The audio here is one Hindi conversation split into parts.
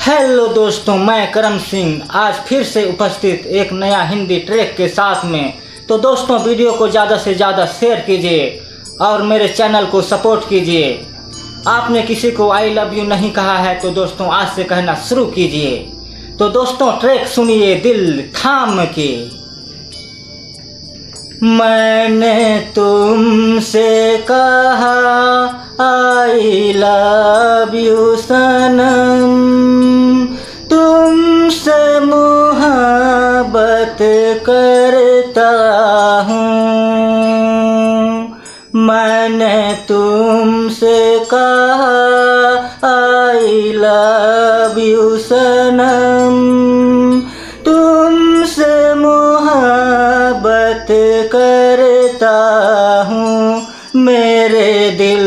हेलो दोस्तों, मैं करम सिंह आज फिर से उपस्थित एक नया हिंदी ट्रैक के साथ में। तो दोस्तों, वीडियो को ज़्यादा से ज़्यादा शेयर कीजिए और मेरे चैनल को सपोर्ट कीजिए। आपने किसी को आई लव यू नहीं कहा है तो दोस्तों आज से कहना शुरू कीजिए। तो दोस्तों, ट्रैक सुनिए दिल थाम के। मैंने तुमसे कहा आई लव यू सनम, तुमसे मोहब्बत करता हूँ। मैंने तुमसे कहा आई लव यू सनम, तुमसे मोहब्बत करता हूँ। मेरे दिल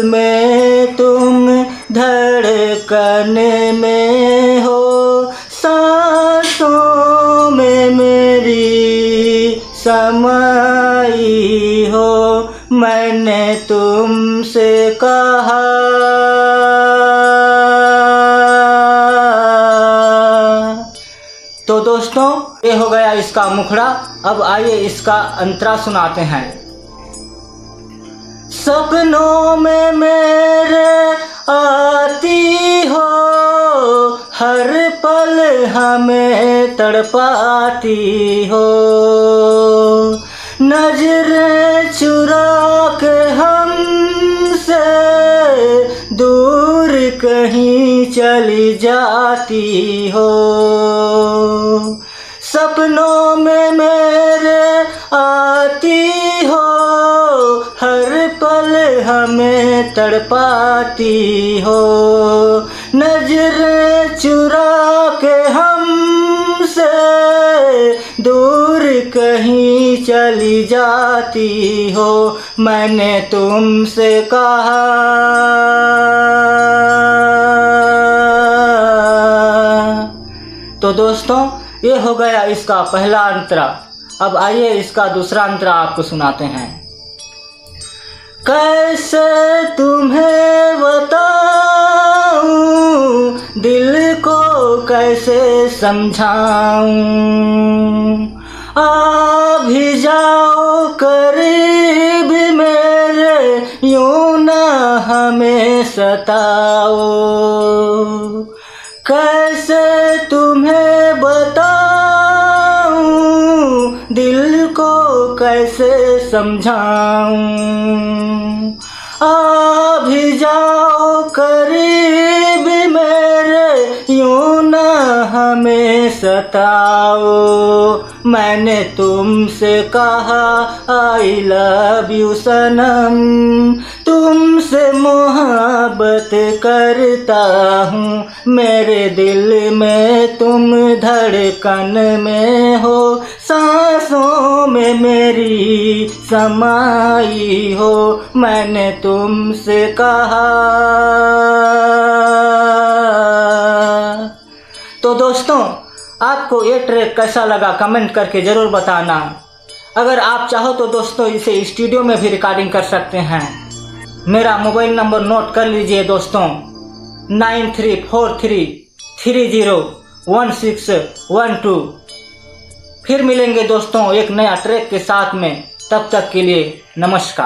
में तुम धड़कन में हो, सांसों में मेरी समाई हो। मैंने तुमसे कहा। तो दोस्तों, ये हो गया इसका मुखड़ा। अब आइए इसका अंतरा सुनाते हैं। सपनों में मेरे आती हो, हर पल हमें तड़पाती हो। नजरें चुरा के हमसे दूर कहीं चली जाती हो। सपनों में मेरे आती हो, हर पल हमें तड़पाती हो। नजरें चुरा के हमसे दूर कहीं चली जाती हो। मैंने तुमसे कहा। तो दोस्तों, ये हो गया इसका पहला अंतरा। अब आइए इसका दूसरा अंतरा आपको सुनाते हैं। कैसे तुम्हें बताऊं, दिल को कैसे समझाऊं। आ भी जाओ करीब मेरे, यूं ना हमें सताओ। कैसे तुम्हें बताऊं, दिल को कैसे समझाऊं। आ भी जाओ करीब मेरे, यूं ना हमें सताओ। मैंने तुमसे कहा आई लव यू सनम, तुमसे मोहब्बत करता हूँ। मेरे दिल में तुम धड़कन में हो, सांसों में मेरी समाई हो। मैंने तुमसे कहा। तो दोस्तों, आपको ये ट्रैक कैसा लगा कमेंट करके ज़रूर बताना। अगर आप चाहो तो दोस्तों इसे स्टूडियो में भी रिकॉर्डिंग कर सकते हैं। मेरा मोबाइल नंबर नोट कर लीजिए दोस्तों, 9343301612। फिर मिलेंगे दोस्तों एक नया ट्रैक के साथ में। तब तक के लिए नमस्कार।